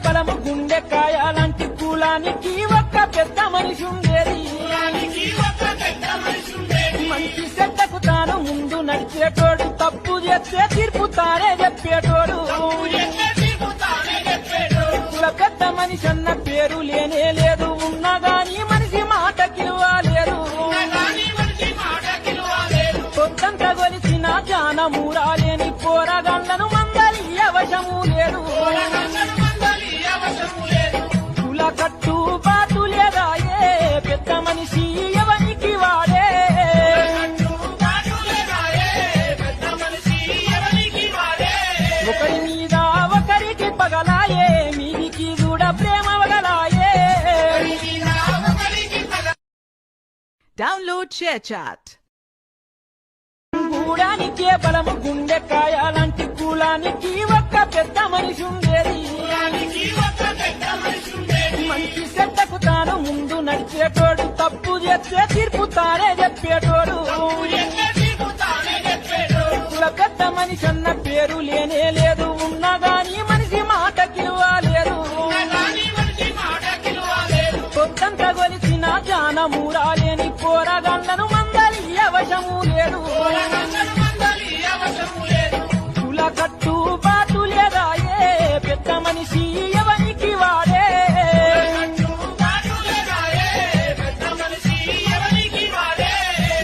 బలము గుండెకాయ లాంటి కులానికి ఒక్క పెద్ద మనిషి ఉండేది. మంచి చెడ్డకు తాను ముందు నడిచేటోడు, తప్పు చేస్తే తీర్పు తానే చెప్పేటోడు. కుల పెద్ద మనిషి అన్న పేరు లేనే లేదు, ఉన్నగాని మనిషి మాట కిలువలేదు. పొద్దంతా గొలిచిన జానము రాలేని పోరగాళ్లను మందలి అవశము లేదు. కుల కట్టు బాటు లేదాయే పెద్ద మనిషి ఎవరికి వాడే. ఒకరి మీద ఒకరికి పగలాయే, మీదికి కూడా ప్రేమ వగలాయే. Download ShareChat. గూడానికే బలము గుండెకాయ లాంటి కులానికి ఒక్క పెద్ద మనిషి ఉండేది. మంచి చెడ్డకు తాను ముందు నడిచేటోడు, తప్పు చేస్తే తీర్పు తానే చెప్పేటోడు. కుల పెద్ద మనిషి అన్న పేరు లేనే లేదు, ఉన్నగాని మనిషి మాట కిలువలేదు. పొద్దంతా గొలిచిన జానము రాలేని పోరగాళ్లను మందలి అవశము లేదు.